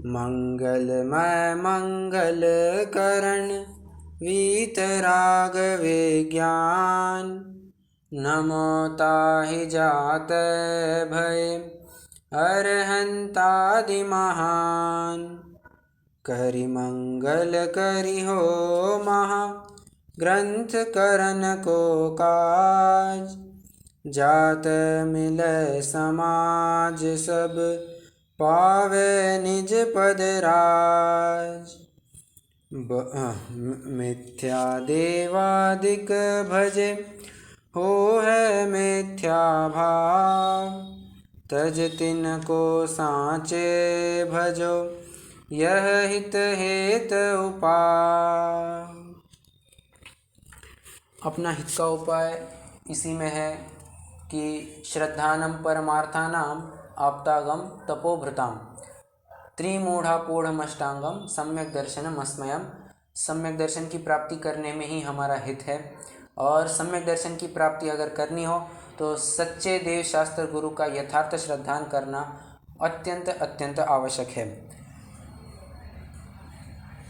मंगलमय मंगल करण वीतराग विज्ञान। नमो ताहि जात भय अरहंतादि महान। करि मंगल करि हो महा ग्रंथ करन को काज। जात मिलय समाज सब पावे निज पद राज। मिथ्या देवादिक भजे हो है मिथ्या भाव। तज तिनको साँचे भजो यह हित हेत उपाय। अपना हित का उपाय इसी में है कि श्रद्धानम परमार्थानाम आप्तागम तपोभृताम त्रिमूढ़ापूढ़मष्टांगम सम्यक दर्शनम अस्मयम। सम्यक दर्शन की प्राप्ति करने में ही हमारा हित है, और सम्यक दर्शन की प्राप्ति अगर करनी हो तो सच्चे देव शास्त्र गुरु का यथार्थ श्रद्धान करना अत्यंत अत्यंत आवश्यक है।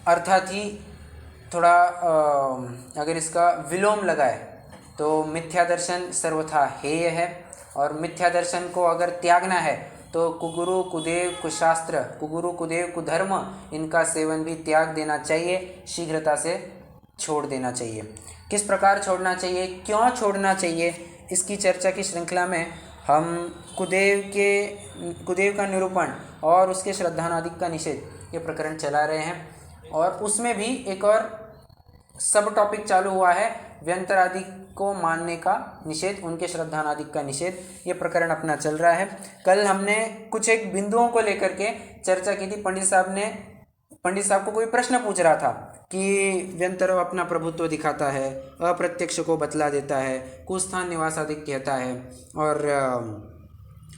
अर्थात ही थोड़ा अगर इसका विलोम लगाए तो मिथ्या दर्शन सर्वथा हेय है, और मिथ्या दर्शन को अगर त्यागना है तो कुगुरु कुदेव कुशास्त्र कुगुरु कुदेव कुधर्म इनका सेवन भी त्याग देना चाहिए, शीघ्रता से छोड़ देना चाहिए। किस प्रकार छोड़ना चाहिए, क्यों छोड़ना चाहिए, इसकी चर्चा की श्रृंखला में हम कुदेव का निरूपण और उसके श्रद्धानादिक का निषेध ये प्रकरण चला रहे हैं। और उसमें भी एक और सब टॉपिक चालू हुआ है, व्यंतरादि को मानने का निषेध, उनके श्रद्धानादिक का निषेध, ये प्रकरण अपना चल रहा है। कल हमने कुछ एक बिंदुओं को लेकर के चर्चा की थी। पंडित साहब को कोई प्रश्न पूछ रहा था कि व्यंतर अपना प्रभुत्व दिखाता है, अप्रत्यक्ष को बतला देता है, कुस्थान निवासादिक कहता है, और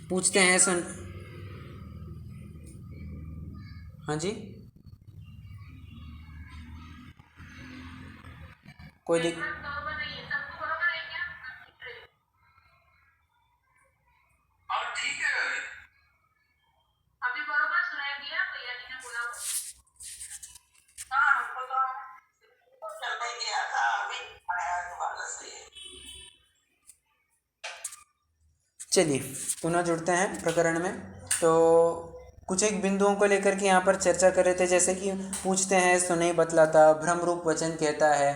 पूछते हैं सुन। हाँ जी, कोई दिक चलिए पुनः जुड़ते हैं प्रकरण में। तो कुछ एक बिंदुओं को लेकर के यहाँ पर चर्चा कर रहे थे, जैसे कि पूछते हैं सो नहीं बतलाता, भ्रम रूप वचन कहता है,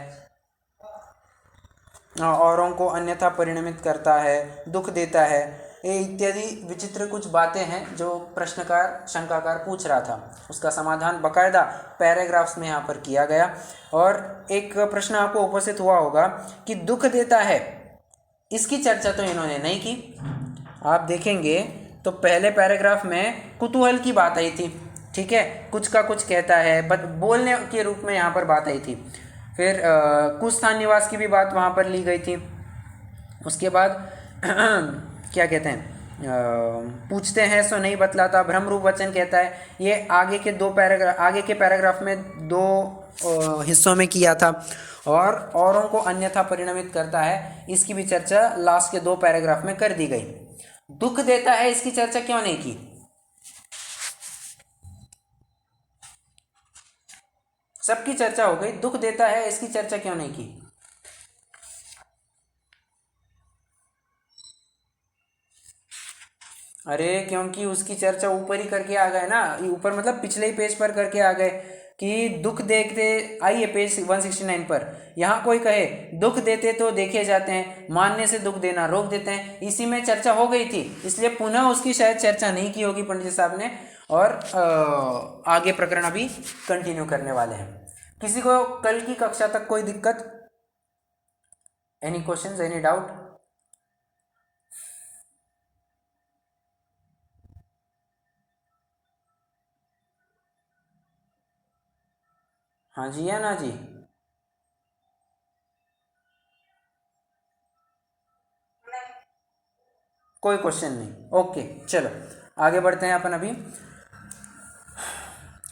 औरों को अन्यथा परिणमित करता है, दुख देता है, ये इत्यादि विचित्र कुछ बातें हैं जो प्रश्नकार शंकाकार पूछ रहा था। उसका समाधान बकायदा पैराग्राफ्स में यहाँ पर किया गया। और एक प्रश्न आपको उपस्थित हुआ होगा कि दुख देता है, इसकी चर्चा तो इन्होंने नहीं की। आप देखेंगे तो पहले पैराग्राफ में कुतूहल की बात आई थी, ठीक है, कुछ का कुछ कहता है, बट बोलने के रूप में यहाँ पर बात आई थी। फिर कुछ स्थान निवास की भी बात वहाँ पर ली गई थी। उसके बाद क्या कहते हैं, पूछते हैं सो नहीं बतलाता, भ्रम रूप वचन कहता है, ये आगे के पैराग्राफ में दो हिस्सों में किया था। और औरों को अन्यथा परिणमित करता है, इसकी भी चर्चा लास्ट के दो पैराग्राफ में कर दी गई। दुख देता है, इसकी चर्चा क्यों नहीं की? सबकी चर्चा हो गई, दुख देता है इसकी चर्चा क्यों नहीं की? अरे क्योंकि उसकी चर्चा ऊपर ही करके आ गए ना, ऊपर मतलब पिछले ही पेज पर करके आ गए कि दुख देखते, आइए पेज 169 पर, यहाँ कोई कहे दुख देते तो देखे जाते हैं, मानने से दुख देना रोक देते हैं, इसी में चर्चा हो गई थी, इसलिए पुनः उसकी शायद चर्चा नहीं की होगी पंडित साहब ने। और आगे प्रकरण अभी कंटिन्यू करने वाले हैं। किसी को कल की कक्षा तक कोई दिक्कत, एनी क्वेश्चंस, एनी डाउट? हाँ जी या ना जी? कोई क्वेश्चन नहीं, ओके चलो आगे बढ़ते हैं अपन। अभी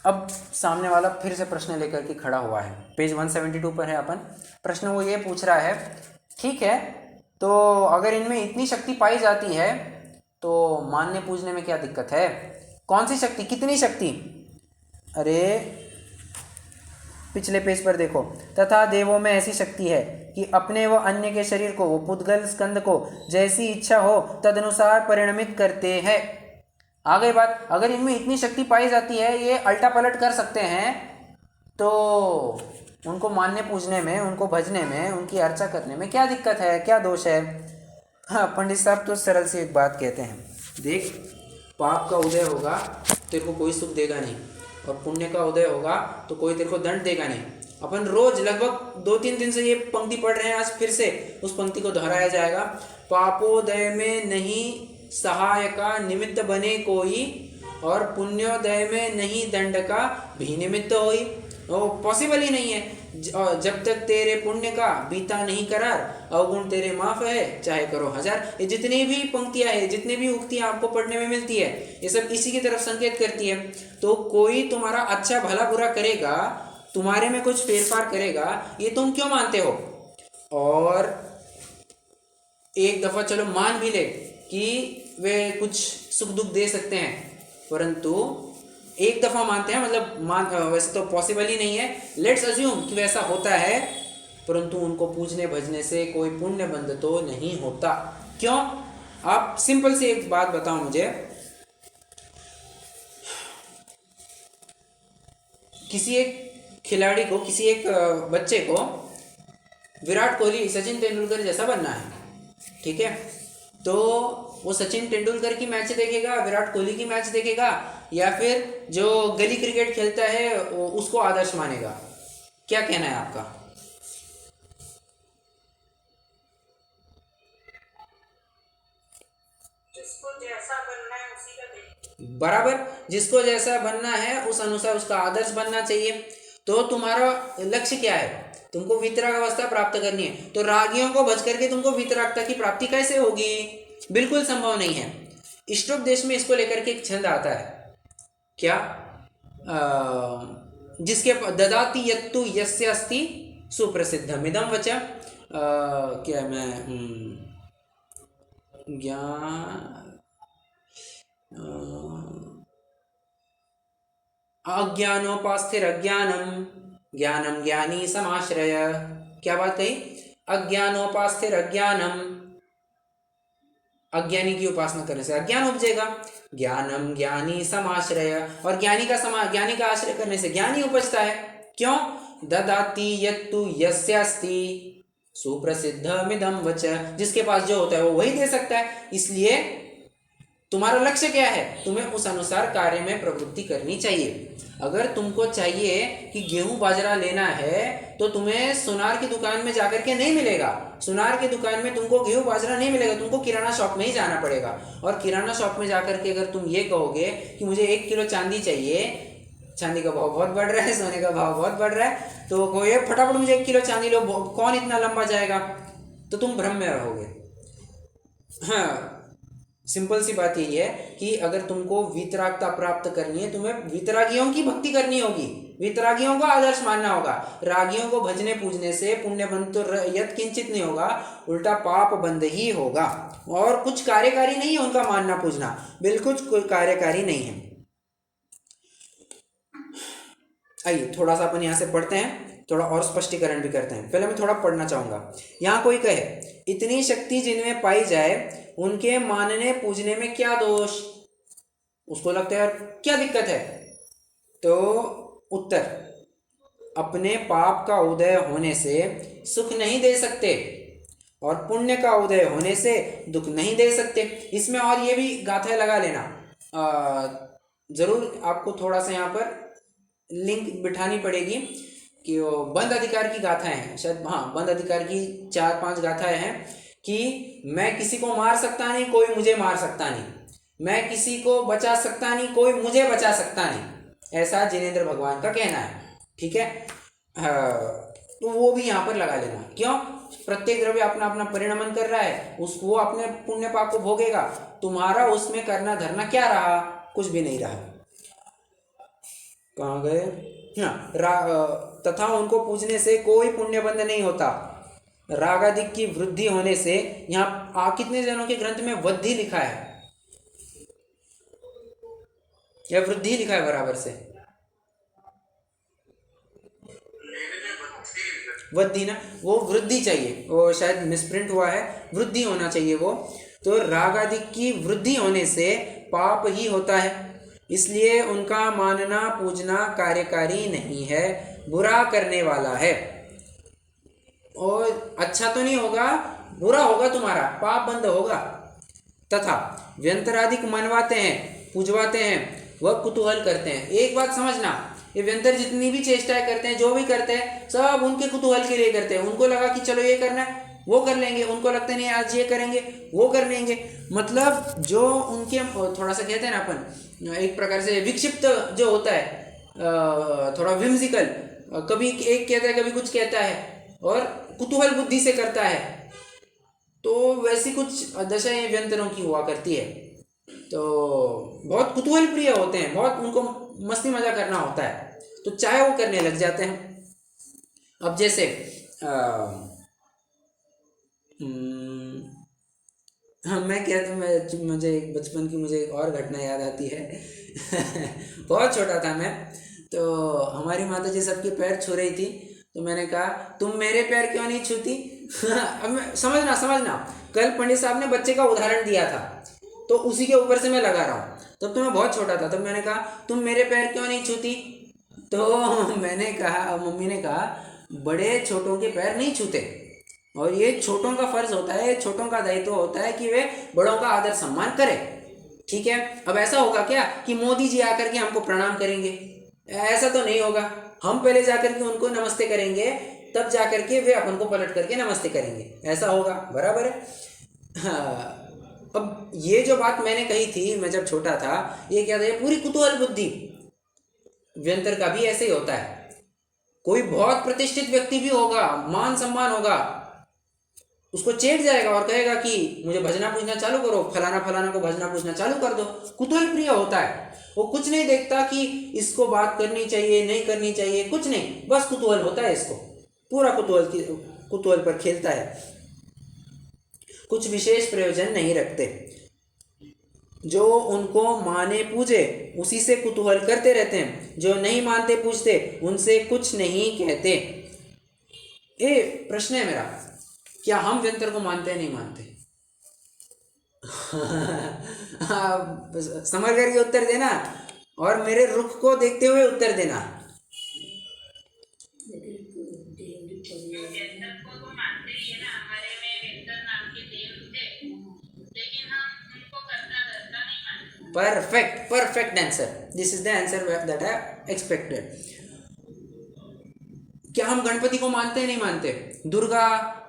अब सामने वाला फिर से प्रश्न लेकर के खड़ा हुआ है, पेज 172 पर है अपन। प्रश्न वो ये पूछ रहा है, ठीक है तो अगर इनमें इतनी शक्ति पाई जाती है तो मानने पूजने में क्या दिक्कत है? कौन सी शक्ति, कितनी शक्ति? अरे पिछले पेज पर देखो, तथा देवों में ऐसी शक्ति है कि अपने व अन्य के शरीर को, वो पुद्गल स्कंद को जैसी इच्छा हो तदनुसार परिणमित करते हैं। आ गई बात। अगर इनमें इतनी शक्ति पाई जाती है, ये अल्टा पलट कर सकते हैं, तो उनको मानने पूजने में, उनको भजने में, उनकी अर्चा करने में क्या दिक्कत है, क्या दोष है? हाँ, पंडित साहब तो सरल सी एक बात कहते हैं, देख, पाप का उदय होगा तेरे को कोई सुख देगा नहीं, और पुण्य का उदय होगा तो कोई तेरे को दंड देगा नहीं। अपन रोज लगभग 2-3 दिन से ये पंक्ति पढ़ रहे हैं, आज फिर से उस पंक्ति को दोहराया जाएगा। पापोदय में नहीं सहाय का निमित्त बने कोई, और पुण्योदय में नहीं दंड का भी निमित्त होई। वो पॉसिबल ही नहीं है। जब तक तेरे पुण्य का बीता नहीं करार, अवगुण तेरे माफ है चाहे करो हजार। ये जितनी भी पंक्तियां हैं, जितनी भी उक्तियां आपको पढ़ने में मिलती है, ये सब इसी की तरफ संकेत करती है। तो कोई तुम्हारा अच्छा भला बुरा करेगा, तुम्हारे में कुछ फेरफार करेगा, ये तुम क्यों मानते हो? और एक दफा चलो मान भी ले कि वे कुछ सुख दुख दे सकते हैं, परंतु एक दफा मानते हैं, मतलब वैसे तो पॉसिबल ही नहीं है, लेट्स अज्यूम कि वैसा होता है, परंतु उनको पूजने भजने से कोई पुण्य बंध तो नहीं होता। क्यों? आप सिंपल सी एक बात बताओ मुझे, किसी एक खिलाड़ी को, किसी एक बच्चे को विराट कोहली, सचिन तेंदुलकर जैसा बनना है, ठीक है? तो वो सचिन तेंदुलकर की मैच देखेगा, विराट कोहली की मैच देखेगा, या फिर जो गली क्रिकेट खेलता है उसको आदर्श मानेगा? क्या कहना है आपका? जिसको जैसा बनना है उसी का देख। बराबर, जिसको जैसा बनना है उस अनुसार उसका आदर्श बनना चाहिए। तो तुम्हारा लक्ष्य क्या है? तुमको वीतराग अवस्था प्राप्त करनी है, तो रागियों को भज करके तुमको वीतरागता की प्राप्ति कैसे होगी? बिल्कुल संभव नहीं है। इष्टोपदेश में इसको लेकर के एक छंद आता है, क्या? जिसके ददाति यत्तु यस्य अस्ति सुप्रसिद्धम इदं वच। क्या मैं ज्ञान अज्ञानोपास्थिर अज्ञानम ज्ञानम ज्ञानी समाश्रय। क्या बात कही? अज्ञानोपास्थिर अज्ञानम, अज्ञानी की उपासना करने से अज्ञान उपजेगा। ज्ञानम ज्ञानी समाश्रय, और ज्ञानी का आश्रय करने से ज्ञानी उपजता है। क्यों? ददाति यत्तु यस्यास्ति सुप्रसिद्धमिदं वच। जिसके पास जो होता है वो वही दे सकता है। इसलिए तुम्हारा लक्ष्य क्या है? तुम्हें उस अनुसार कार्य में प्रवृत्ति करनी चाहिए। अगर तुमको चाहिए कि गेहूं बाजरा लेना है, तो तुम्हें सुनार की दुकान में जाकर के नहीं मिलेगा। सुनार की दुकान में तुमको गेहूं बाजरा नहीं मिलेगा, तुमको किराना शॉप में ही जाना पड़ेगा। और किराना शॉप में जाकर के अगर तुम ये कहोगे कि मुझे 1 किलो चांदी चाहिए, चांदी का भाव बहुत बढ़ रहा है, सोने का भाव बहुत बढ़ रहा है, तो कोई फटाफट मुझे 1 किलो चांदी लो, कौन इतना लंबा जाएगा? तो तुम भ्रम में रहोगे। हाँ, सिंपल सी बात यही है कि अगर तुमको वीतरागता प्राप्त करनी है, तुम्हें वीतरागियों की भक्ति करनी होगी, वीतरागियों को आदर्श मानना होगा। रागियों को भजने पूजने से पुण्य बंध तो यत किंचित नहीं होगा, उल्टा पाप बंध ही होगा। और कुछ कार्यकारी नहीं है उनका मानना पूजना, बिल्कुल कोई कार्यकारी नहीं है। आइए थोड़ा सा अपन यहाँ से पढ़ते हैं, थोड़ा और स्पष्टीकरण भी करते हैं। पहले मैं थोड़ा पढ़ना चाहूंगा। यहाँ कोई कहे, इतनी शक्ति जिनमें पाई जाए उनके मानने पूजने में क्या दोष? उसको लगता है यार क्या दिक्कत है? तो उत्तर, अपने पाप का उदय होने से सुख नहीं दे सकते, और पुण्य का उदय होने से दुख नहीं दे सकते। इसमें और ये भी गाथा लगा लेना, जरूर आपको थोड़ा सा यहाँ पर लिंक बिठानी पड़ेगी कि वो बंद अधिकार की गाथाएं हैं शायद, हाँ, बंद अधिकार की 4-5 गाथाएं हैं कि मैं किसी को मार सकता नहीं, कोई मुझे मार सकता नहीं, मैं किसी को बचा सकता नहीं, कोई मुझे बचा सकता नहीं, ऐसा जिनेंद्र भगवान का कहना है। ठीक है, तो वो भी यहाँ पर लगा लेना। क्यों? प्रत्येक द्रव्य अपना अपना परिणमन कर रहा है, वो अपने पुण्य पाप को भोगेगा। तुम्हारा उसमें करना धरना क्या रहा? कुछ भी नहीं रहा। कहाँ गए? हाँ, तथा उनको पूजने से कोई पुण्य बंध नहीं होता। रागादिक की वृद्धि होने से, यहाँ कितने जनों के ग्रंथ में वृद्धि लिखा है या वृद्धि लिखा है बराबर से? वृद्धि ना, वो वृद्धि चाहिए, वो शायद मिसप्रिंट हुआ है, वृद्धि होना चाहिए वो। तो राग आदि की वृद्धि होने से पाप ही होता है, इसलिए उनका मानना पूजना कार्यकारी नहीं है, बुरा करने वाला है। और अच्छा तो नहीं होगा, बुरा होगा, तुम्हारा पाप बंद होगा। तथा व्यंतराधिक मनवाते हैं, पूजवाते हैं, वह कुतूहल करते हैं। एक बात समझना, ये व्यंतर जितनी भी चेष्टाएं करते हैं, जो भी करते हैं, सब उनके कुतूहल के लिए करते हैं। उनको लगा कि चलो ये करना है, वो कर लेंगे, उनको लगता नहीं आज ये करेंगे, वो कर लेंगे। मतलब जो उनके थोड़ा सा कहते हैं ना अपन, एक प्रकार से विक्षिप्त जो होता है, थोड़ा विम्सिकल, कभी एक कहता है कभी कुछ कहता है, और कुतूहल बुद्धि से करता है, तो वैसी कुछ दशाएं व्यंतरों की हुआ करती है। तो बहुत कुतूहल प्रिय होते हैं, बहुत उनको मस्ती मजा करना होता है, तो चाहे वो करने लग जाते हैं। अब जैसे हाँ, मुझे एक बचपन की मुझे एक और घटना याद आती है। बहुत छोटा था मैं, तो हमारी माता जी सबके पैर छू रही थी, तो मैंने कहा तुम मेरे पैर क्यों नहीं छूती? अब समझना, कल पंडित साहब ने बच्चे का उदाहरण दिया था, तो उसी के ऊपर से मैं लगा रहा हूँ। तब तो मैं बहुत छोटा था, तब मैंने कहा तुम मेरे पैर क्यों नहीं छूती? तो मैंने कहा, मम्मी ने कहा बड़े छोटों के पैर नहीं छूते, और ये छोटों का फर्ज होता है, छोटों का दायित्व होता है कि वे बड़ों का आदर सम्मान करें। ठीक है, अब ऐसा होगा क्या कि मोदी जी आकर के हमको प्रणाम करेंगे? ऐसा तो नहीं होगा। हम पहले जाकर के उनको नमस्ते करेंगे, तब जाकर के वे अपन को पलट करके नमस्ते करेंगे, ऐसा होगा, बराबर है। हाँ, अब ये जो बात मैंने कही थी मैं जब छोटा था, ये क्या था, ये पूरी कुतूहल बुद्धि। व्यंतर का भी ऐसे ही होता है। कोई बहुत प्रतिष्ठित व्यक्ति भी होगा, मान सम्मान होगा, उसको चेट जाएगा और कहेगा कि मुझे भजना पूजना चालू करो, फलाना फलाना को भजना पूजना चालू कर दो। कुतूहल प्रिय होता है, वो कुछ नहीं देखता कि इसको बात करनी चाहिए नहीं करनी चाहिए, कुछ नहीं, बस कुतूहल होता है इसको, पूरा कुतूहल पर खेलता है, कुछ विशेष प्रयोजन नहीं रखते। जो उनको माने पूजे उसी से कुतूहल करते रहते हैं, जो नहीं मानते पूछते उनसे कुछ नहीं कहते। प्रश्न है मेरा, क्या हम व्यंतर को मानते हैं नहीं मानते? समझ करके उत्तर देना, और मेरे रुख को देखते हुए उत्तर देना। व्यंतर को तो मानते ही है ना, हमारे में व्यंतर नाम के देव थे, लेकिन हम उनको करता धरता नहीं मानते। Perfect answer, this is the answer that I expected. क्या हम गणपति को मानते हैं नहीं मानते? दुर्गा,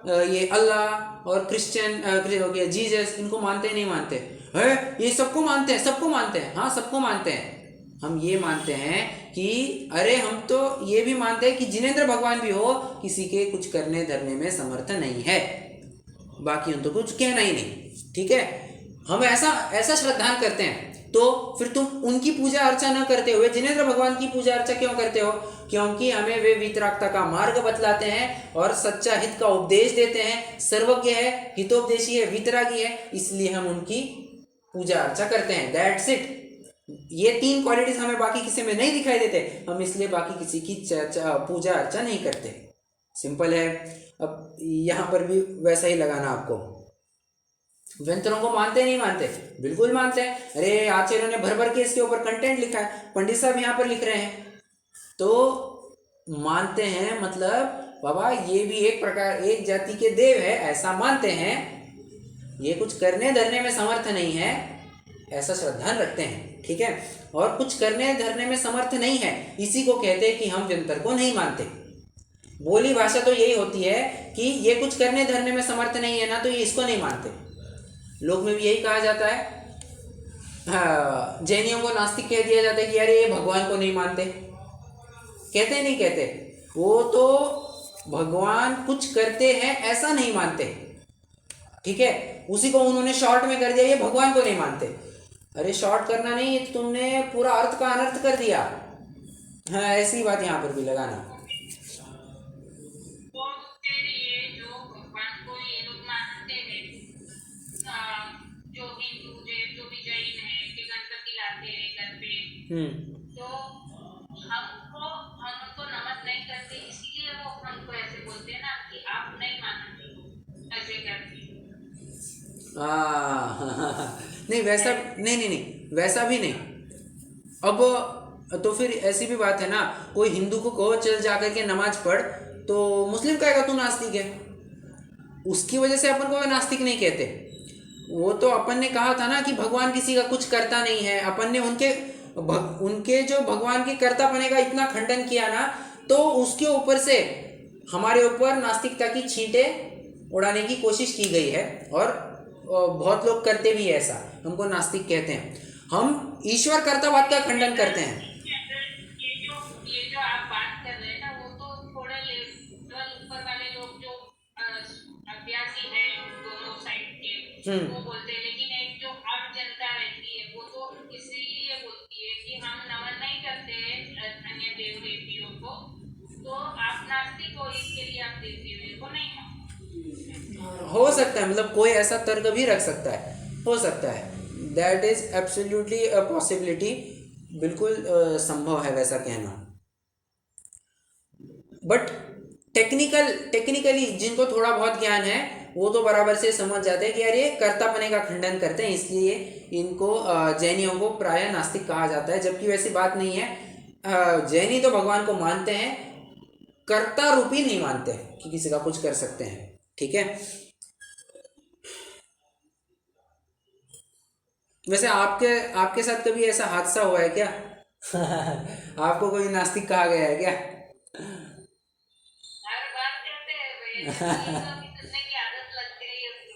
ये अल्लाह और क्रिश्चियन जीसस, इनको मानते हैं नहीं मानते? है, ये सबको मानते हैं, सबको मानते हैं, हाँ सबको मानते हैं। हम ये मानते हैं कि अरे हम तो ये भी मानते हैं कि जिनेंद्र भगवान भी हो, किसी के कुछ करने धरने में समर्थ नहीं है, बाकी उनको कुछ कहना ही नहीं। ठीक है, हम ऐसा श्रद्धान करते हैं। तो फिर तुम उनकी पूजा अर्चा न करते हुए जिनेंद्र भगवान की पूजा अर्चा क्यों करते हो? क्योंकि हमें वे वितरागता का मार्ग बतलाते हैं और सच्चा हित का उपदेश देते हैं, सर्वज्ञ है, हितोपदेशी है, वितरागी है, इसलिए हम उनकी पूजा अर्चा करते हैं। That's it. ये 3 क्वालिटीज हमें बाकी किसी में नहीं दिखाई देते, हम इसलिए बाकी किसी की पूजा अर्चा नहीं करते। सिंपल है। अब यहाँ पर भी वैसा ही लगाना आपको। व्यंतरों को मानते नहीं मानते? बिल्कुल मानते हैं। अरे आचार्यों ने भर भर के इसके ऊपर कंटेंट लिखा है, पंडित साहब यहाँ पर लिख रहे हैं, तो मानते हैं। मतलब बाबा ये भी एक प्रकार, एक जाति के देव है, ऐसा मानते हैं। ये कुछ करने धरने में समर्थ नहीं है, ऐसा श्रद्धान रखते हैं। ठीक है, और कुछ करने धरने में समर्थ नहीं है, इसी को कहते हैं कि हम व्यंतर को नहीं मानते। बोली भाषा तो यही होती है कि ये कुछ करने धरने में समर्थ नहीं है ना, तो ये इसको नहीं मानते। लोक में भी यही कहा जाता है। हाँ, जैनियों को नास्तिक कह दिया जाता है कि अरे ये भगवान को नहीं मानते। कहते नहीं कहते, वो तो भगवान कुछ करते हैं ऐसा नहीं मानते। ठीक है, उसी को उन्होंने शॉर्ट में कर दिया, ये भगवान को नहीं मानते। अरे शॉर्ट करना नहीं, तुमने पूरा अर्थ का अनर्थ कर दिया। हाँ, ऐसी बात यहाँ पर भी लगाना। तो फिर ये जो भगवान को ये लोग मानते हैं, जो हिंदू जो भी जैन है कि गणपति लाते हैं घर पे, तो हम उनको नमन नहीं करते, इसीलिए वो हमको ऐसे बोलते हैं हाँ नहीं वैसा नहीं नहीं नहीं वैसा भी नहीं। अब तो फिर ऐसी भी बात है ना, कोई हिंदू को कहो चल जा करके नमाज पढ़, तो मुस्लिम कहेगा तू नास्तिक है। उसकी वजह से अपन को नास्तिक नहीं कहते। वो तो अपन ने कहा था ना कि भगवान किसी का कुछ करता नहीं है, अपन ने उनके जो भगवान के कर्तापने का इतना खंडन किया ना, तो उसके ऊपर से हमारे ऊपर नास्तिकता की छींटें उड़ाने की कोशिश की गई है। और बहुत लोग करते भी है ऐसा, हमको नास्तिक कहते हैं। हम ईश्वर कर्तावाद का खंडन करते हैं। ये जो आप बात कर रहे हैं ना, वो तो थोड़ा लेवल ऊपर वाले लोग जो अभ्यासी हैं दोनों साइड के, वो बोलते हैं। लेकिन एक जो आम जनता रहती है वो तो इसीलिए बोलती है कि हम नमन नहीं करते हैं अन्य देव देवियों को, तो आप नास्तिक हो, इसके लिए आप देव देवियों को नहीं मानते। हो सकता है, मतलब कोई ऐसा तर्क भी रख सकता है, हो सकता है। That is absolutely a possibility, बिल्कुल संभव है वैसा कहना। बट टेक्निकली जिनको थोड़ा बहुत ज्ञान है वो तो बराबर से समझ जाते हैं कि यार ये कर्तापने का खंडन करते हैं, इसलिए इनको जैनियों को प्रायः नास्तिक कहा जाता है। जबकि वैसी बात नहीं है। जैनी तो भगवान को मानते हैं, कर्ता रूपी नहीं मानते कि किसी का कुछ कर सकते हैं। ठीक है। वैसे आपके साथ कभी ऐसा हादसा हुआ है क्या? आपको कोई नास्तिक कहा गया है क्या? हर बार कहते हैं भाई, अभी सुनने की आदत लग गई है उसको।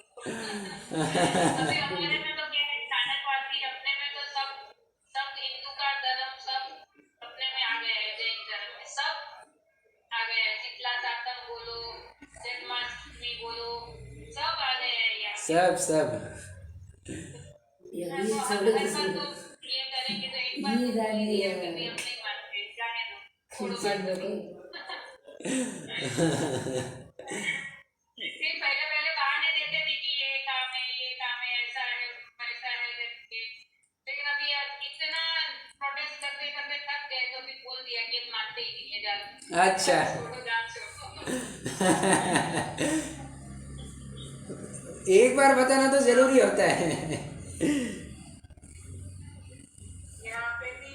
अभी हमारे में तो क्या है, चाणक्यवादी अपने में तो सब हिंदू का धर्म सब अपने में आ गया है, जैन धर्म में सब आ गया है। शीतला सातम बोलो, जन्माष्टमी बोलो, सब आ गए हैं यहाँ। सब तो हर बार तो ये करेंगे तो एक बार तो ये कभी हम नहीं मानते, जाने दो, छोड़ो बात को। फिर पहले बहाने देते थे कि ये काम है, ऐसा है वैसा है करके। लेकिन अभी इतना प्रोटेस्ट करते करते थक गए तो फिर बोल दिया कि हम मानते ही नहीं है, जान अच्छा। छोड़ो, जान छोड़ो। एक बार बताना तो जरूरी होता है। यहाँ पे भी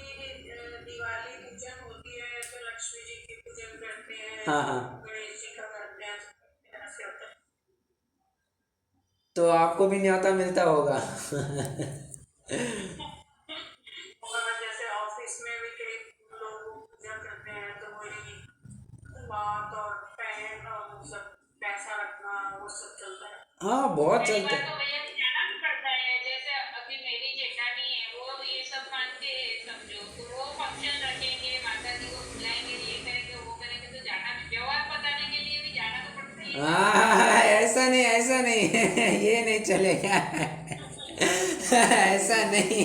दिवाली पूजन होती है तो लक्ष्मी जी की पूजन करते हैं, हाँ गणेश जी का करते हैं, ऐसे होता है। तो आपको भी न्योता मिलता होगा। और जैसे ऑफिस में भी कई लोग पूजा करते हैं तो वही बात और पेन और वो सब पैसा रखना वो सब चलता है। हाँ बहुत कई चलता बार तो है। भैया जाना भी पड़ता है। जैसे अभी मेरी जेठानी है, वो ये सब मानते हैं समझो, तो वो फंक्शन रखेंगे, माता जी को बुलाएंगे, ये करेंगे वो करेंगे, तो जाना भी, व्यवहार बताने के लिए भी जाना तो पड़ता ही है। हाँ ऐसा नहीं ये नहीं चलेगा। ऐसा नहीं।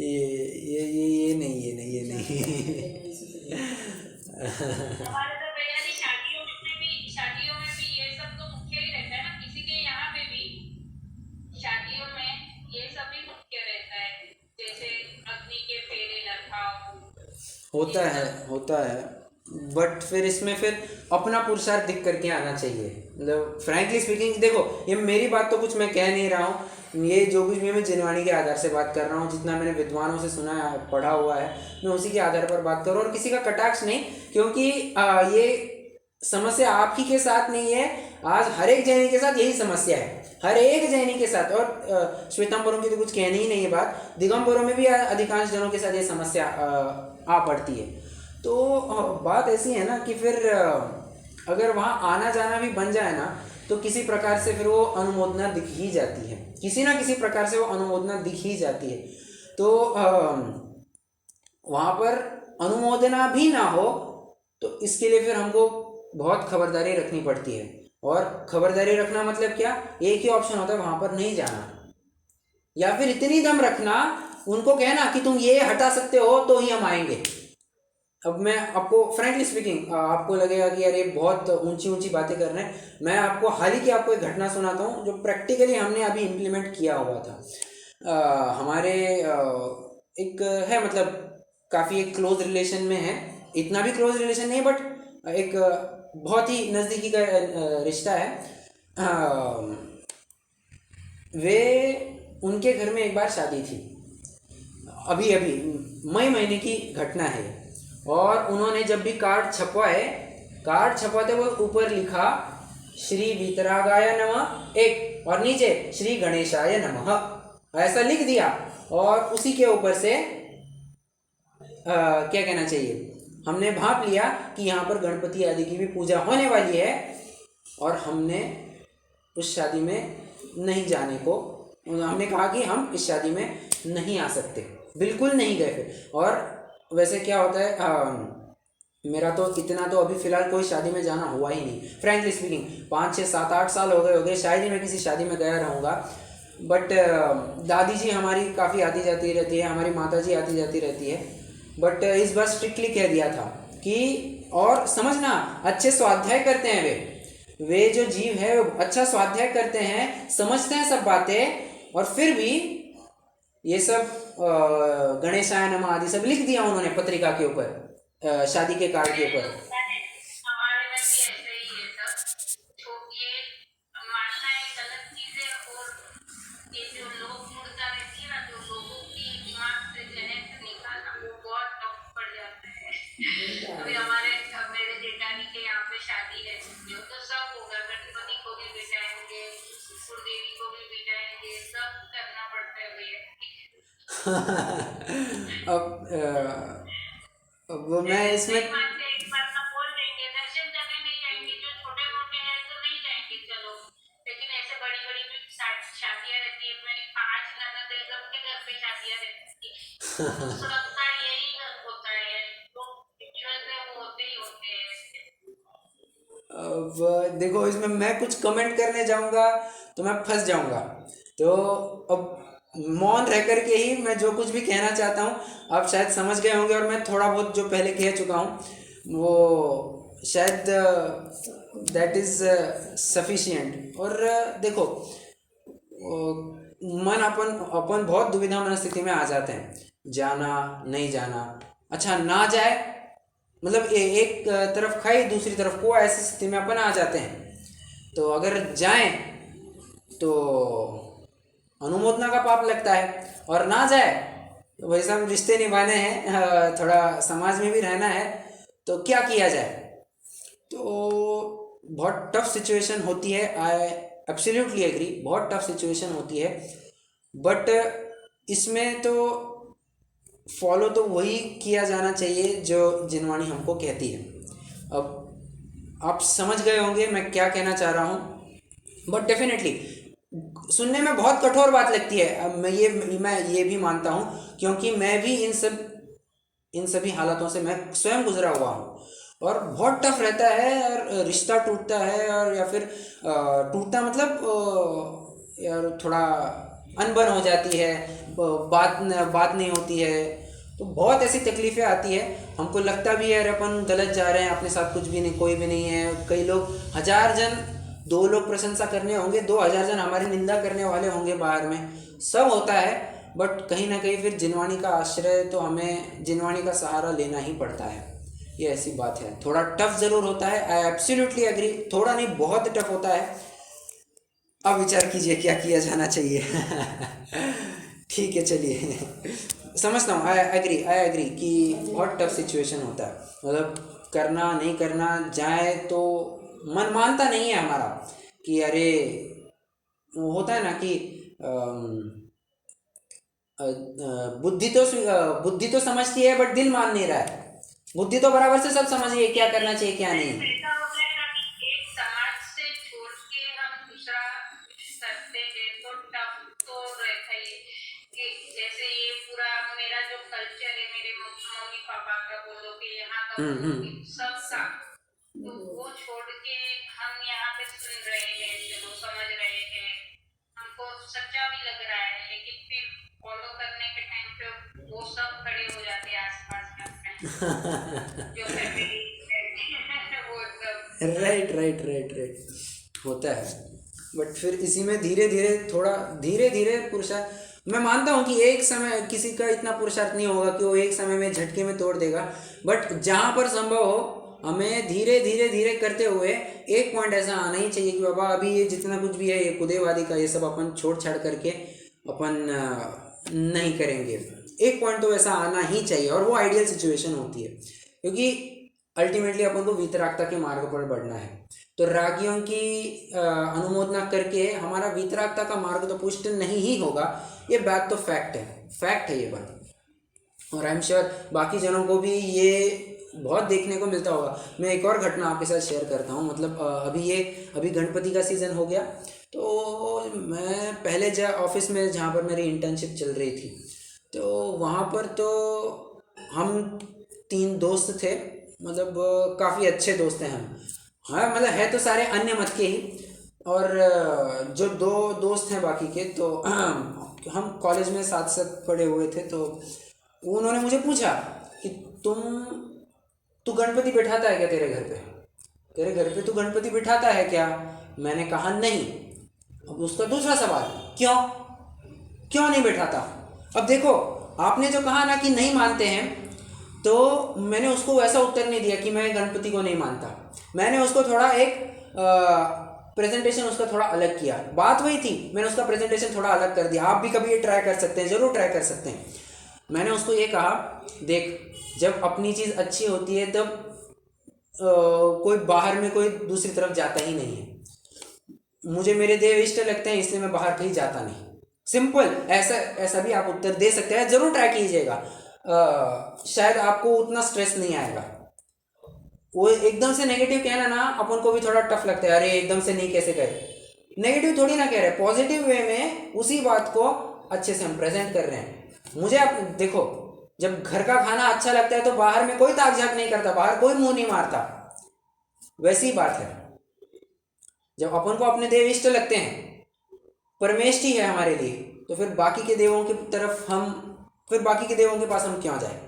ये नहीं। हमारे तो भैया जी शादियों में भी ये सब तो मुख्य ही रहता है ना, किसी के यहाँ पे भी शादियों में ये सब ही मुख्य रहता है। जैसे अग्नि के फेरे लगाओ, होता है। बट फिर इसमें फिर अपना पुरुषार्थ दिख करके आना चाहिए। मतलब फ्रैंकली स्पीकिंग, देखो ये मेरी बात तो कुछ मैं कह नहीं रहा हूँ, ये जो कुछ भी मैं जिनवाणी के आधार से बात कर रहा हूँ, जितना मैंने विद्वानों से सुना है, पढ़ा हुआ है, मैं उसी के आधार पर बात कर रहा हूँ। और किसी का कटाक्ष नहीं, क्योंकि ये समस्या आप ही के साथ नहीं है, आज हर एक जैनी के साथ यही समस्या है, हर एक जैनी के साथ। और श्वेतांबरों की तो कुछ कहनी ही नहीं है बात, दिगंबरों में भी अधिकांश जनों के साथ ये समस्या आ पड़ती है। तो बात ऐसी है ना कि फिर अगर वहाँ आना जाना भी बन जाए ना, तो किसी प्रकार से फिर वो अनुमोदना दिख ही जाती है, किसी ना किसी प्रकार से वो अनुमोदना दिख ही जाती है। तो वहाँ पर अनुमोदना भी ना हो तो इसके लिए फिर हमको बहुत खबरदारी रखनी पड़ती है। और खबरदारी रखना मतलब क्या, एक ही ऑप्शन होता है, वहाँ पर नहीं जाना, या फिर इतनी दम रखना, उनको कहना कि तुम ये हटा सकते हो तो ही हम आएंगे। अब मैं आपको फ्रैंकली स्पीकिंग, आपको लगेगा कि यार ये बहुत ऊंची ऊंची बातें कर रहे हैं, मैं आपको हाल ही की आपको एक घटना सुनाता हूँ जो प्रैक्टिकली हमने अभी इम्प्लीमेंट किया हुआ था। हमारे एक है, मतलब काफ़ी एक क्लोज रिलेशन में है, इतना भी क्लोज रिलेशन नहीं बट एक बहुत ही नज़दीकी का रिश्ता है। अम, वे उनके घर में एक बार शादी थी, अभी अभी मई महीने की घटना है। और उन्होंने जब भी कार्ड छपवाते वो ऊपर लिखा श्री वीतरागाय नमः एक, और नीचे श्री गणेशाय नमः, ऐसा लिख दिया। और उसी के ऊपर से क्या कहना चाहिए, हमने भाप लिया कि यहाँ पर गणपति आदि की भी पूजा होने वाली है, और हमने उस शादी में नहीं जाने को, हमने कहा कि हम इस शादी में नहीं आ सकते, बिल्कुल नहीं गए फिर। और वैसे क्या होता है, मेरा तो इतना तो अभी फ़िलहाल कोई शादी में जाना हुआ ही नहीं, फ्रैंकली स्पीकिंग। 5 6 7 8 साल हो गए शायद ही मैं किसी शादी में गया रहूँगा। बट दादी जी हमारी काफ़ी आती जाती रहती है, हमारी माता जी आती जाती रहती है। बट इस बार स्ट्रिक्टली कह दिया था कि, और समझना, अच्छे स्वाध्याय करते हैं वे जो जीव है वो अच्छा स्वाध्याय करते हैं, समझते हैं सब बातें, और फिर भी ये सब गणेशाय नमः आदि सब लिख दिया उन्होंने पत्रिका के ऊपर, शादी के कार्ड के ऊपर। हमारे में भी ऐसे ही है सब। ये मानना एक अलग चीज है, और ये जो लोग मूर्खता रहती है ना, जो लोगों की दिमाग से जहन से निकालना, वो बहुत टफ पड़ जाता है। अभी मेरे जेठानी के यहाँ पे शादी है, जो तो सब होगा, गणपति को भी बिठाएंगे, कुलदेवी को भी बिठाएंगे, सब करना पड़ता है भैया। अब मैं इसमें एक बार का बोल देंगे, दर्शन करने नहीं जाएंगे, जो छोटे मोटे हैं तो नहीं जाएंगे चलो, लेकिन ऐसे बड़ी बड़ी जो शादियां रहती है, मेरी 5 ननद है, सबके घर पे शादियां रहती है, तो सबका यही होता है, तो रिचुअल्स है वो होते ही होते हैं। अब देखो, इसमें मैं कुछ कमेंट करने जाऊंगा तो मैं फंस जाऊंगा, तो अब मौन रह कर के ही मैं जो कुछ भी कहना चाहता हूँ आप शायद समझ गए होंगे, और मैं थोड़ा बहुत जो पहले कह चुका हूँ वो शायद दैट इज़ सफिशिएंट। और देखो, मन अपन अपन बहुत दुविधा मनस्थिति में आ जाते हैं, जाना नहीं जाना, अच्छा ना जाए, मतलब एक तरफ खाई दूसरी तरफ को, ऐसी स्थिति में अपन आ जाते हैं। तो अगर जाएं तो अनुमोदना का पाप लगता है, और ना जाए तो वैसे हम रिश्ते निभाने हैं, थोड़ा समाज में भी रहना है, तो क्या किया जाए। तो बहुत टफ सिचुएशन होती है, आई एब्सोल्युटली एग्री, बहुत टफ सिचुएशन होती है। बट इसमें तो फॉलो तो वही किया जाना चाहिए जो जिनवाणी हमको कहती है। अब आप समझ गए होंगे मैं क्या कहना चाह रहा हूँ, बट डेफिनेटली सुनने में बहुत कठोर बात लगती है। अब मैं ये भी मानता हूँ, क्योंकि मैं भी इन सभी हालातों से मैं स्वयं गुजरा हुआ हूँ, और बहुत टफ रहता है, और रिश्ता टूटता है, और या फिर टूटता मतलब यार थोड़ा अनबन हो जाती है, बात नहीं होती है, तो बहुत ऐसी तकलीफ़ें आती है। हमको लगता भी है यार अपन गलत जा रहे हैं, अपने साथ कुछ भी नहीं, कोई भी नहीं है। कई लोग, 1000 जन, 2 लोग प्रशंसा करने होंगे, 2000 जन हमारी निंदा करने वाले होंगे बाहर में, सब होता है। बट कहीं ना कहीं फिर जिनवाणी का आश्रय, तो हमें जिनवाणी का सहारा लेना ही पड़ता है, ये ऐसी बात है। थोड़ा टफ ज़रूर होता है, आई एब्सोल्युटली एग्री, थोड़ा नहीं बहुत टफ होता है। अब विचार कीजिए क्या किया जाना चाहिए। ठीक है, चलिए, समझता हूँ, आई एग्री कि बहुत टफ सिचुएशन होता है, मतलब करना नहीं करना जाए तो मन मानता नहीं है हमारा, कि अरे वो होता है ना कि बुद्धि तो समझती है बट दिल मान नहीं रहा है। बुद्धि तो बराबर से सब समझ रही है क्या करना चाहिए क्या नहीं। ऐसा हो जाएगा कि एक समाज से छोड़ के हम दूसरा करते हैं, तो टफ तो रहता ही है। कि जैसे ये पूरा मेरा जो कल्चर है, मेरे मम्मी पापा का बोलो कि यहाँ का बोलो कि सबका, तो वो छोड़ के हम यहाँ पे सुन रहे हैं, चलो समझ रहे हैं, हमको सच्चा भी लग रहा है, लेकिन फिर फॉलो करने के टाइम पे वो सब खड़े हो जाते हैं आसपास में, जो फैमिली वो सब। राइट होता है। बट फिर इसी में धीरे धीरे पुरुषार्थ, मैं मानता हूँ कि एक समय किसी का इतना पुरुषार्थ नहीं होगा कि वो एक समय में झटके में तोड़ देगा, बट जहाँ पर संभव हो हमें धीरे धीरे धीरे करते हुए एक पॉइंट ऐसा आना ही चाहिए कि बाबा अभी ये जितना कुछ भी है ये खुदेवादी का ये सब अपन छोड़ छाड़ करके अपन नहीं करेंगे। एक पॉइंट तो ऐसा आना ही चाहिए और वो आइडियल सिचुएशन होती है, क्योंकि अल्टीमेटली अपन को वीतरागता के मार्ग पर बढ़ना है। तो रागियों की अनुमोदना करके हमारा वीतरागता का मार्ग तो पुष्ट नहीं ही होगा, ये बात तो फैक्ट है ये बात। और आई एम श्योर बाकी जनों को भी ये बहुत देखने को मिलता होगा। मैं एक और घटना आपके साथ शेयर करता हूँ। मतलब अभी गणपति का सीज़न हो गया, तो मैं पहले ऑफिस में जहाँ पर मेरी इंटर्नशिप चल रही थी, तो वहाँ पर तो हम 3 दोस्त थे, मतलब काफ़ी अच्छे दोस्त हैं हम। हाँ मतलब है तो सारे अन्य मत के ही, और जो 2 दोस्त हैं बाकी के, तो हम कॉलेज में साथ साथ पढ़े हुए थे। तो उन्होंने मुझे पूछा कि तू गणपति बिठाता है क्या तेरे घर पे तू गणपति बिठाता है क्या? मैंने कहा नहीं। अब उसका दूसरा सवाल, क्यों नहीं बिठाता? अब देखो, आपने जो कहा ना कि नहीं मानते हैं, तो मैंने उसको वैसा उत्तर नहीं दिया कि मैं गणपति को नहीं मानता। मैंने उसको थोड़ा एक प्रेजेंटेशन उसका थोड़ा अलग किया। बात वही थी, मैंने उसका प्रेजेंटेशन थोड़ा अलग कर दिया। आप भी कभी ये ट्राई कर सकते हैं, ज़रूर ट्राई कर सकते हैं। मैंने उसको ये कहा, देख जब अपनी चीज़ अच्छी होती है तब कोई बाहर में कोई दूसरी तरफ जाता ही नहीं है। मुझे मेरे देव इष्ट लगते हैं, इसलिए मैं बाहर कहीं जाता नहीं। सिंपल, ऐसा भी आप उत्तर दे सकते हैं, ज़रूर ट्राई कीजिएगा। शायद आपको उतना स्ट्रेस नहीं आएगा। वो एकदम से नेगेटिव कहना ना अपन को भी थोड़ा टफ लगता है, अरे एकदम से नहीं कैसे कहे। नेगेटिव थोड़ी ना कह रहे, पॉजिटिव वे में उसी बात को अच्छे से हम प्रेजेंट कर रहे हैं। मुझे आप देखो, जब घर का खाना अच्छा लगता है तो बाहर में कोई ताक झाक नहीं करता, बाहर कोई मुंह नहीं मारता। वैसी बात है, जब अपन को अपने देव इष्ट लगते हैं, परमेष्ठ ही है हमारे लिए, तो फिर बाकी के देवों की तरफ फिर बाकी के देवों के पास हम क्यों जाए?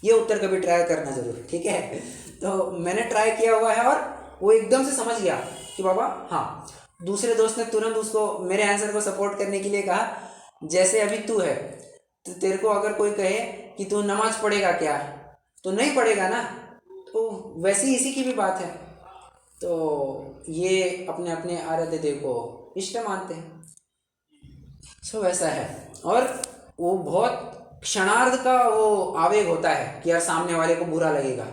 ये उत्तर कभी ट्राई करना जरूर, ठीक है? तो मैंने ट्राई किया हुआ है और वो एकदम से समझ गया कि बाबा हाँ। दूसरे दोस्त ने तुरंत उसको मेरे आंसर को सपोर्ट करने के लिए कहा, जैसे अभी तू है, तो तेरे को अगर कोई कहे कि तू नमाज पढ़ेगा क्या, तो नहीं पढ़ेगा ना, तो वैसी इसी की भी बात है। तो ये अपने अपने आराध्य देव को इष्ट मानते हैं। सो वैसा है। और वो बहुत क्षणार्ध का वो आवेग होता है कि यार सामने वाले को बुरा लगेगा।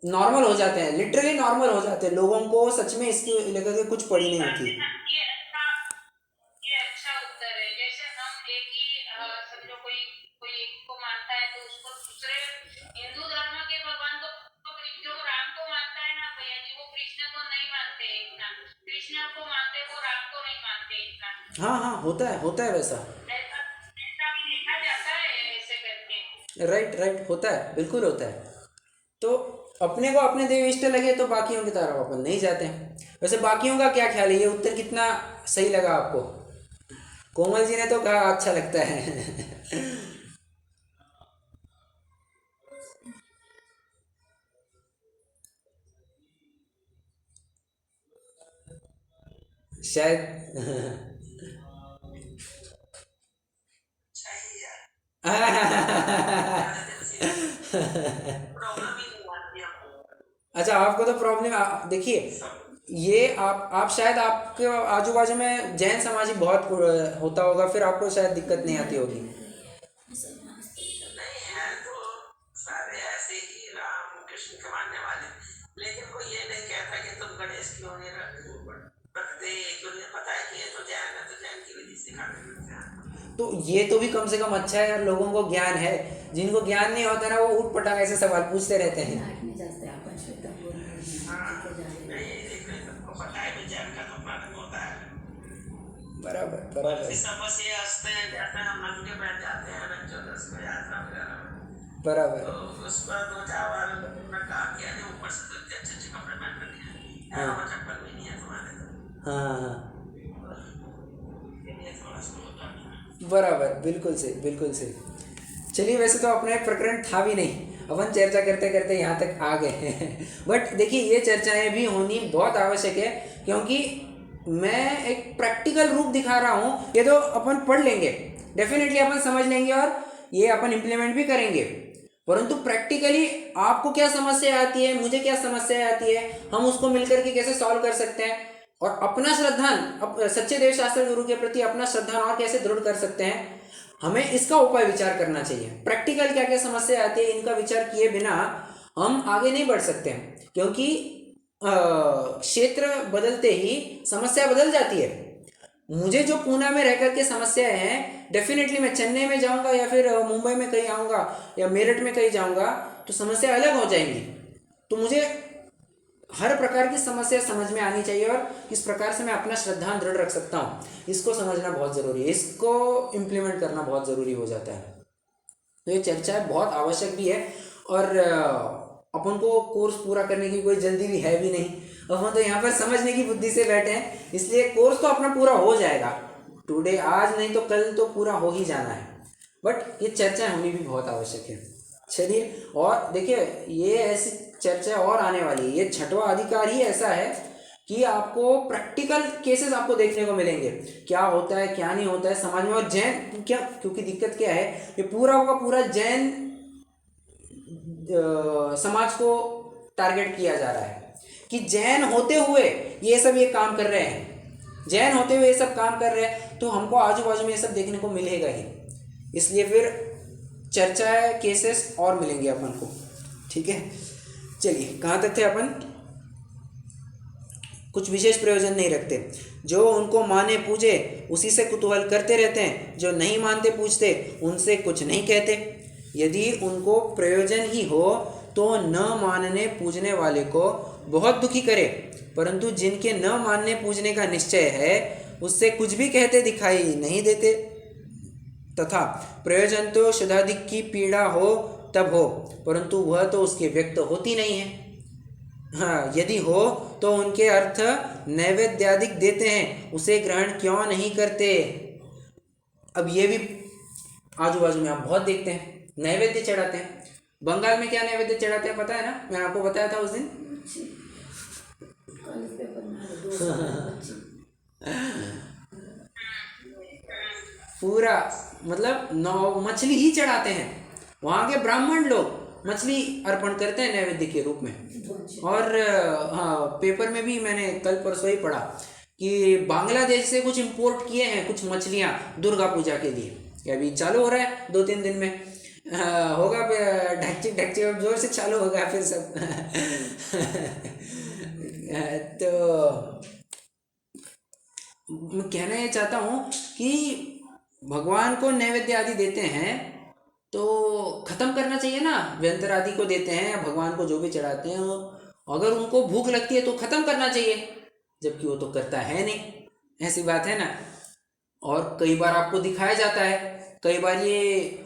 नॉर्मल हो जाते हैं, लिटरली नॉर्मल हो जाते हैं। लोगों को सच में इसकी लेकर के कुछ पड़ी नहीं होती। ये अच्छा उत्तर है। जैसे हम एक ही समझो कोई एक को मानता है तो उसको दूसरे हिंदू धर्म के भगवान को जो राम को मानता है ना भैया जी, वो कृष्ण को नहीं मानते इतना, कृष्ण को मानते वो राम को नहीं मानते इतना। हाँ होता है वैसा। ऐसा भी देखा जाता है ऐसे करके। राइट होता है, बिल्कुल होता है। तो अपने को अपने देव इष्ट लगे तो बाकियों की तरफ अपन नहीं जाते हैं। वैसे बाकियों का क्या ख्याल है? ये उत्तर कितना सही लगा आपको? कोमल जी ने तो कहा अच्छा लगता है। शायद अच्छा, आपको तो प्रॉब्लम, देखिए ये आप शायद आपके आजू बाजू में जैन समाज ही बहुत होता होगा, फिर आपको शायद दिक्कत नहीं आती होगी। नहीं है तो सारे ऐसे ही राम कृष्ण के मानने वाले, लेकिन कोई ये नहीं कहता कि तुम गणेश क्यों नहीं रखते, क्यों नहीं पता है कि ये तो जैन है तो जैन की विधि सिखाते हैं। तो ये तो भी कम से कम अच्छा है यार, लोगों को ज्ञान है। जिनको ज्ञान नहीं होता ना, वो उठ पटांग ऐसे सवाल पूछते रहते हैं। बराबर समस्या हंसते हैं, जैसे हम नंगे बैठ जाते हैं रक्षोदस को यात्रा वगैरह में, बराबर। तो उस पर 2-4 बार मैं कहा कि अरे ऊपर से तो अच्छे कपड़े पहन रखे हैं, वो चप्पल भी नहीं है तुम्हारे तो। हाँ ये थोड़ा सा होता है। बराबर, बिल्कुल सही। चलिए, वैसे तो अपना एक प्रकरण था भी नहीं, अपन चर्चा करते करते यहाँ तक आ गए। बट देखिए, ये चर्चाएं भी होनी बहुत आवश्यक है, क्योंकि मैं एक प्रैक्टिकल रूप दिखा रहा हूँ। ये तो अपन पढ़ लेंगे, डेफिनेटली अपन समझ लेंगे और ये अपन इम्प्लीमेंट भी करेंगे, परंतु प्रैक्टिकली आपको क्या समस्या आती है, मुझे क्या समस्या आती है, हम उसको मिलकर के कैसे सॉल्व कर सकते हैं और अपना श्रद्धान सच्चे देव शास्त्र गुरु के प्रति अपना श्रद्धान और कैसे दृढ़ कर सकते हैं, हमें इसका उपाय विचार करना चाहिए। प्रैक्टिकल क्या क्या समस्या आती है इनका विचार किए बिना हम आगे नहीं बढ़ सकते हैं, क्योंकि क्षेत्र बदलते ही समस्या बदल जाती है। मुझे जो पूना में रह करके समस्याएं हैं, डेफिनेटली मैं चेन्नई में जाऊंगा या फिर मुंबई में कहीं आऊँगा या मेरठ में कहीं जाऊंगा तो समस्या अलग हो जाएंगी। तो मुझे हर प्रकार की समस्या समझ में आनी चाहिए और किस प्रकार से मैं अपना श्रद्धान दृढ़ रख सकता हूँ, इसको समझना बहुत ज़रूरी है, इसको इम्प्लीमेंट करना बहुत ज़रूरी हो जाता है। तो ये चर्चा बहुत आवश्यक भी है और अपन को कोर्स पूरा करने की कोई जल्दी भी है भी नहीं, अपन तो यहाँ पर समझने की बुद्धि से बैठे हैं, इसलिए कोर्स तो अपना पूरा हो जाएगा टुडे, आज नहीं तो कल तो पूरा हो ही जाना है, बट ये चर्चा होनी भी बहुत आवश्यक है। चलिए, और देखिए ये ऐसी चर्चा और आने वाली है, ये 6वां अधिकार ही ऐसा है कि आपको प्रैक्टिकल केसेस आपको देखने को मिलेंगे, क्या होता है क्या नहीं होता है समाज में। और जैन क्या, क्योंकि दिक्कत क्या है, ये पूरा का पूरा जैन समाज को टारगेट किया जा रहा है कि जैन होते हुए ये सब ये काम कर रहे हैं, जैन होते हुए ये सब काम कर रहे हैं, तो हमको आजू बाजू में ये सब देखने को मिलेगा ही, इसलिए फिर चर्चा केसेस और मिलेंगे अपन को। ठीक है, चलिए कहाँ तक थे अपन। कुछ विशेष प्रयोजन नहीं रखते, जो उनको माने पूजे उसी से कुतूहल करते रहते हैं, जो नहीं मानते पूछते उनसे कुछ नहीं कहते। यदि उनको प्रयोजन ही हो तो न मानने पूजने वाले को बहुत दुखी करे, परंतु जिनके न मानने पूजने का निश्चय है उससे कुछ भी कहते दिखाई नहीं देते। तथा प्रयोजन तो शुद्धाधिक की पीड़ा हो तब हो, परंतु वह तो उसके व्यक्त होती नहीं है। हाँ, यदि हो तो उनके अर्थ नैवेद्यादिक देते हैं, उसे ग्रहण क्यों नहीं करते। अब ये भी आजू बाजू में आप बहुत देखते हैं, नैवेद्य चढ़ाते हैं। बंगाल में क्या नैवेद्य चढ़ाते हैं पता है ना, मैंने आपको बताया था उस दिन। पूरा मतलब मछली ही चढ़ाते हैं, वहाँ के ब्राह्मण लोग मछली अर्पण करते हैं नैवेद्य के रूप में। और हाँ, पेपर में भी मैंने कल परसों ही पढ़ा कि बांग्लादेश से कुछ इंपोर्ट किए हैं कुछ मछलियाँ दुर्गा पूजा के लिए, कि अभी चालू हो रहा है 2-3 दिन में होगा, ढकची अब जोर से चालू होगा फिर सब। तो मैं कहना ये चाहता हूँ कि भगवान को नैवेद्य आदि देते हैं तो ख़त्म करना चाहिए ना, व्यंतर आदि को देते हैं भगवान को, जो भी चढ़ाते हैं अगर उनको भूख लगती है तो ख़त्म करना चाहिए, जबकि वो तो करता है नहीं, ऐसी बात है ना। और कई बार आपको दिखाया जाता है, कई बार ये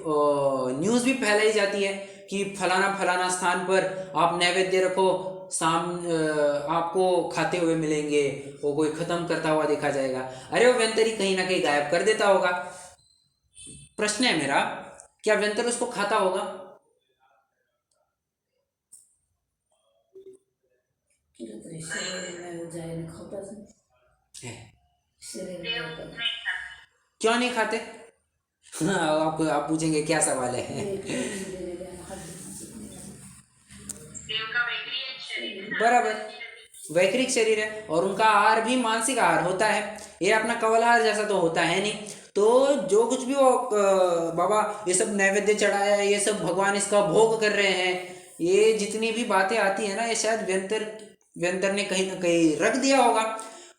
न्यूज़ भी फैलाई जाती है कि फलाना फलाना स्थान पर आप नैवेद्य रखो, आपको खाते हुए मिलेंगे, वो कोई ख़त्म करता हुआ देखा जाएगा। अरे वो व्यंतरी कहीं ना कहीं गायब कर देता होगा। प्रश्न है मेरा, क्या व्यंतर उसको खाता होगा? क्यों नहीं खाते? आप पूछेंगे क्या सवाल है। बराबर, वैकृक शरीर है और उनका आहार भी मानसिक आहार होता है, ये अपना कवल आहार जैसा तो होता है नहीं। तो जो कुछ भी वो बाबा ये सब नैवेद्य चढ़ाया है, ये सब भगवान इसका भोग कर रहे हैं, ये जितनी भी बातें आती है ना, ये शायद व्यंतर ने कहीं ना कहीं रख दिया होगा।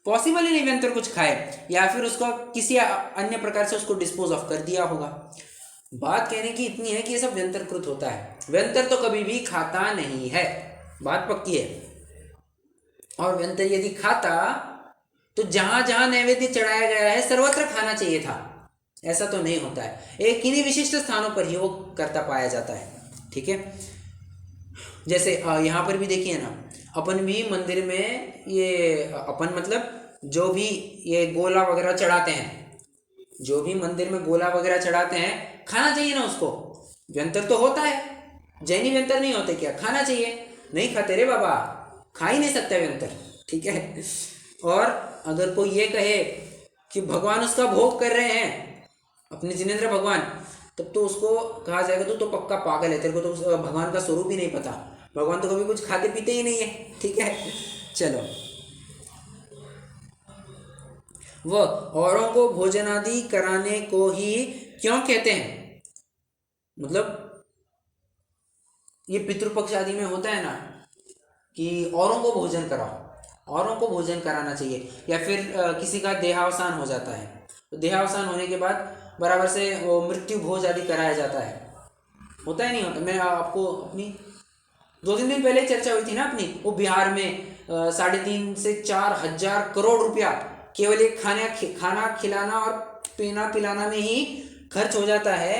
पॉसिबल ही नहीं व्यंतर कुछ खाए, या फिर उसको किसी अन्य प्रकार से उसको डिस्पोज ऑफ कर दिया होगा। बात कहने की इतनी है कि ये सब व्यंतरकृत होता है, व्यंतर तो कभी भी खाता नहीं है, बात पक्की है। और व्यंतर यदि खाता तो जहां जहां नैवेद्य चढ़ाया गया है सर्वत्र खाना चाहिए था, ऐसा तो नहीं होता है, एक किन्हीं विशिष्ट स्थानों पर ही वो करता पाया जाता है। ठीक है, जैसे यहाँ पर भी देखिए ना, अपन भी मंदिर में ये अपन मतलब जो भी ये गोला वगैरह चढ़ाते हैं, जो भी मंदिर में गोला वगैरह चढ़ाते हैं, खाना चाहिए ना उसको। व्यंतर तो होता है, जैनी व्यंतर नहीं होते क्या? खाना चाहिए, नहीं खाते रे बाबा, खा ही नहीं सकते व्यंतर। ठीक है, और अगर कोई ये कहे कि भगवान उसका भोग कर रहे हैं, अपने जिनेंद्र भगवान, तब तो उसको कहा जाएगा तू तो पक्का पागल है, तेरे को तो भगवान का स्वरूप ही नहीं पता, भगवान तो कभी कुछ खाते पीते ही नहीं है। ठीक है, चलो। वह औरों को भोजन आदि कराने को ही क्यों कहते हैं? मतलब ये पितृपक्ष आदि में होता है ना कि औरों को भोजन कराओ, औरों को भोजन कराना चाहिए, या फिर किसी का देहावसान हो जाता है तो देहावसान होने के बाद बराबर से वो मृत्यु भोज आदि कराया जाता है, होता है नहीं होता? मैं आपको अपनी 2-3 दिन पहले चर्चा हुई थी ना अपनी, वो बिहार में 3.5 से 4 हजार करोड़ रुपया केवल एक खाना खिलाना और पीना पिलाना में ही खर्च हो जाता है।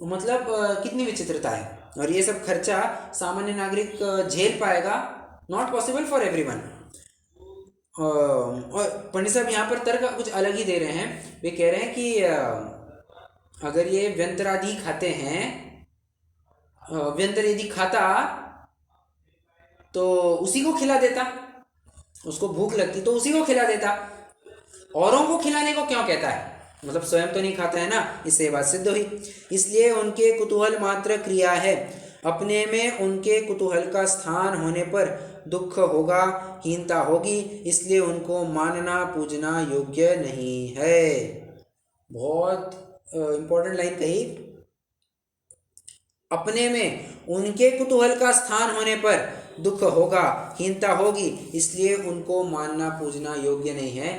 मतलब कितनी विचित्रता है। और ये सब खर्चा सामान्य नागरिक झेल पाएगा? Not possible for everyone. और पंडित साहब यहाँ पर तर्क कुछ अलग ही दे रहे हैं। वे कह रहे हैं कि अगर ये व्यंतरादि खाते हैं, व्यंतर यदि खाता तो उसी को खिला देता, उसको भूख लगती तो उसी को खिला देता, औरों को खिलाने को क्यों कहता है? मतलब स्वयं तो नहीं खाता है ना, इससे बात सिद्ध हुई। इसलिए उनके कुतूहल मात्र क्रिया है, अपने में उनके कुतूहल का स्थान होने पर दुख होगा, हीनता होगी, इसलिए उनको मानना पूजना योग्य नहीं है। बहुत इंपॉर्टेंट लाइन कही, अपने में उनके कुतूहल का स्थान होने पर दुख होगा, हीनता होगी, इसलिए उनको मानना पूजना योग्य नहीं है।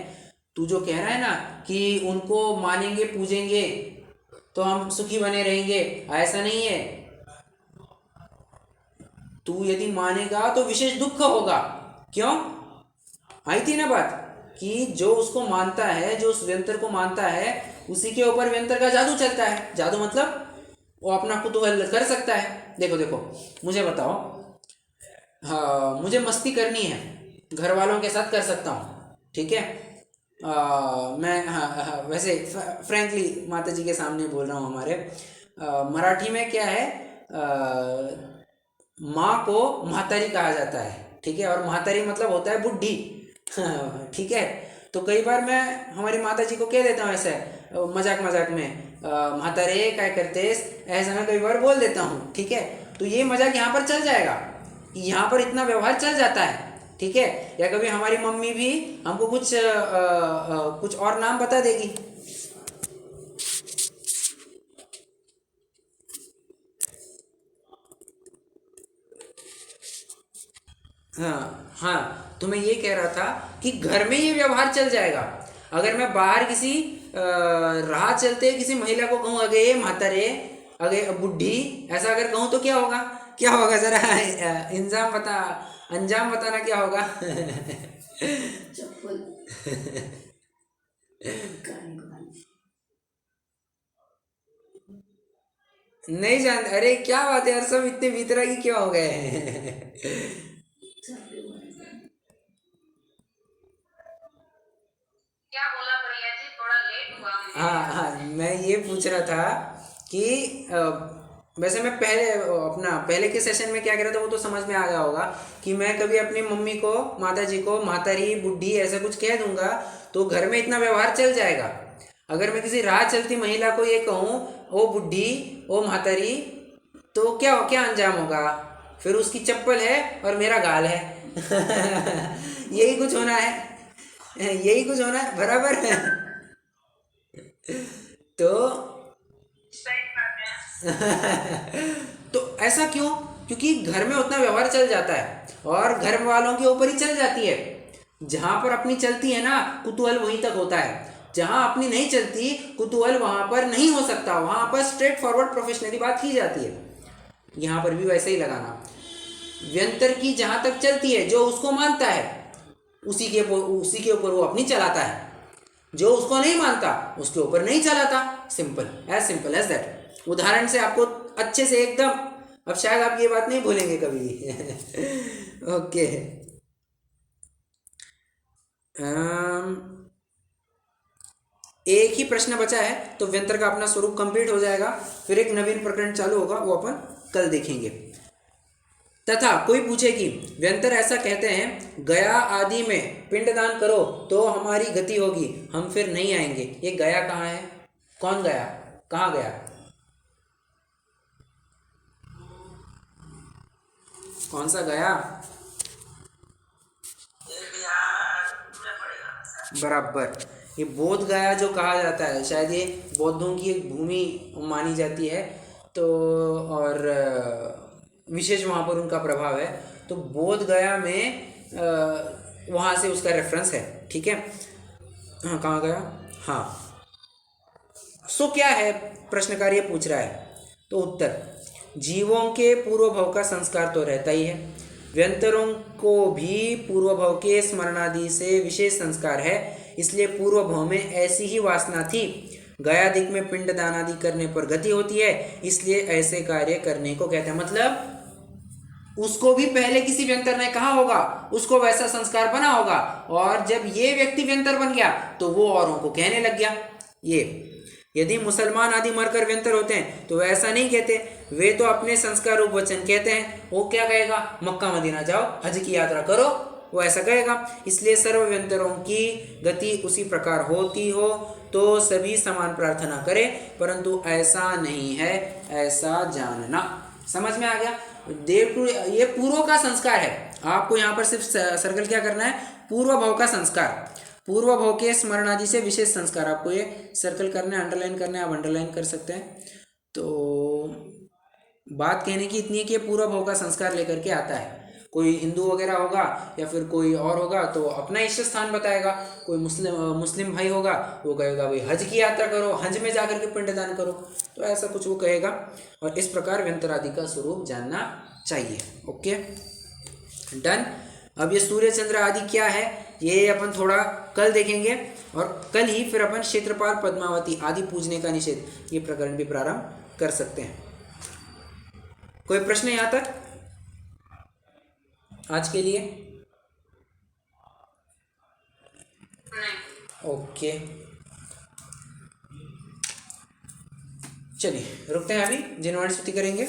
तू जो कह रहा है ना कि उनको मानेंगे पूजेंगे तो हम सुखी बने रहेंगे, ऐसा नहीं है। तू यदि मानेगा तो विशेष दुख होगा। क्यों? आई थी ना बात कि जो उसको मानता है, जो उस व्यंतर को मानता है, उसी के ऊपर व्यंतर का जादू चलता है। जादू मतलब वो अपना कुतूहल कर सकता है। देखो देखो, मुझे बताओ, हाँ मुझे मस्ती करनी है, घर वालों के साथ कर सकता हूँ, ठीक है। मैं हाँ वैसे फ्रैंकली माता जी के सामने बोल रहा हूँ। हमारे मराठी में क्या है, माँ को म्हातारी कहा जाता है, ठीक है। और म्हातारी मतलब होता है बुढ़ी, ठीक है। तो कई बार मैं हमारी माता जी को कह देता हूँ ऐसे मजाक मजाक में, म्हातारे क्या करतेस, ऐसा मैं कई बार बोल देता हूँ, ठीक है। तो ये मजाक यहाँ पर चल जाएगा, यहाँ पर इतना व्यवहार चल जाता है, ठीक है। या कभी हमारी मम्मी भी हमको कुछ और नाम बता देगी। हाँ हाँ, तो मैं ये कह रहा था कि घर में ये व्यवहार चल जाएगा। अगर मैं बाहर किसी राह चलते किसी महिला को कहूँ अगे म्हातारे, अगे बुढ़ी, ऐसा अगर कहूँ तो क्या होगा? क्या होगा जरा अंजाम बताना क्या होगा? नहीं जानते? अरे क्या बात है यार, सब इतने वितरागी क्यों हो गए हैं? क्या बोला भैया जी, थोड़ा लेट हुआ मुझे। हाँ, मैं ये पूछ रहा था कि वैसे मैं पहले के सेशन में क्या कह रहा था वो तो समझ में आ गया होगा कि मैं कभी अपनी मम्मी को, माता जी को म्हातारी बुढ़ी ऐसा कुछ कह दूंगा तो घर में इतना व्यवहार चल जाएगा। अगर मैं किसी राह चलती महिला को ये कहूँ ओ बुढ़ी, ओ म्हातारी, तो क्या क्या अंजाम होगा? फिर उसकी चप्पल है और मेरा गाल है। यही कुछ होना है, यही कुछ होना है, बराबर है। तो सही बात है। तो ऐसा क्यों? क्योंकि घर में उतना व्यवहार चल जाता है और घर वालों के ऊपर ही चल जाती है। जहां पर अपनी चलती है ना, कुतूहल वहीं तक होता है। जहां अपनी नहीं चलती, कुतूहल वहां पर नहीं हो सकता। वहां पर स्ट्रेट फॉरवर्ड प्रोफेशनली बात की जाती है। यहाँ पर भी वैसे ही लगाना। व्यंतर की जहां तक चलती है, जो उसको मानता है उसी के ऊपर वो अपनी चलाता है, जो उसको नहीं मानता उसके ऊपर नहीं चलाता। Simple as that. उदाहरण से आपको अच्छे से एकदम, अब शायद आप ये बात नहीं भूलेंगे कभी। ओके, एक ही प्रश्न बचा है तो व्यंतर का अपना स्वरूप कंप्लीट हो जाएगा। फिर एक नवीन प्रकरण चालू होगा, वो अपन कल देखेंगे। तथा कोई पूछे कि व्यंतर ऐसा कहते हैं, गया आदि में पिंडदान करो तो हमारी गति होगी, हम फिर नहीं आएंगे। ये गया कहाँ है? कौन गया? कहाँ गया? कौन सा गया? ये बिहार में पड़ेगा सर। बराबर। ये बोध गया जो कहा जाता है, शायद ये बौद्धों की एक भूमि मानी जाती है, तो और विशेष वहाँ पर उनका प्रभाव है, तो बोध गया में वहाँ से उसका रेफरेंस है। ठीक है, हाँ कहाँ गया, हाँ। सो क्या है प्रश्नकार ये पूछ रहा है, तो उत्तर, जीवों के पूर्व भव का संस्कार तो रहता ही है, व्यंतरों को भी पूर्व भव के स्मरणादि से विशेष संस्कार है, इसलिए पूर्व भव में ऐसी ही वासना थी, गयादिक में पिंड दान आदि करने पर गति होती है, इसलिए ऐसे कार्य करने को कहते हैं। मतलब उसको भी पहले किसी व्यंतर ने कहा होगा, उसको वैसा संस्कार बना होगा, और जब ये व्यक्ति व्यंतर बन गया तो वो औरों को कहने लग गया। ये यदि मुसलमान आदि मरकर व्यंतर होते हैं तो वैसा नहीं कहते, वे तो अपने संस्कार रूप वचन कहते हैं। वो क्या कहेगा, मक्का मदीना जाओ, हज की यात्रा करो, वो ऐसा कहेगा। इसलिए सर्व व्यंतरों की गति उसी प्रकार होती हो तो सभी समान प्रार्थना करें, परंतु ऐसा नहीं है, ऐसा जानना। समझ में आ गया? देव ये पूर्व का संस्कार है, आपको यहाँ पर सिर्फ सर्कल क्या करना है, पूर्व भव का संस्कार, पूर्व भव के स्मरण आदि से विशेष संस्कार, आपको ये सर्कल करना है, अंडरलाइन करना है, आप अंडरलाइन कर सकते हैं। तो बात कहने की इतनी है कि पूर्व भव का संस्कार लेकर के आता है। कोई हिंदू वगैरह होगा या फिर कोई और होगा तो अपना इष्ट स्थान बताएगा, कोई मुस्लिम भाई होगा वो कहेगा भाई हज की यात्रा करो, हज में जाकर के पिंडदान करो, तो ऐसा कुछ वो कहेगा। और इस प्रकार व्यंतर आदि का स्वरूप जानना चाहिए। Okay done. अब ये सूर्य चंद्र आदि क्या है ये अपन थोड़ा कल देखेंगे, और कल ही फिर अपन क्षेत्रपाल पद्मावती आदि पूजने का निषेध ये प्रकरण भी प्रारंभ कर सकते हैं। कोई प्रश्न यहाँ तक आज के लिए? ओके चलिए रुकते हैं, अभी जिनवाणी स्तुति करेंगे।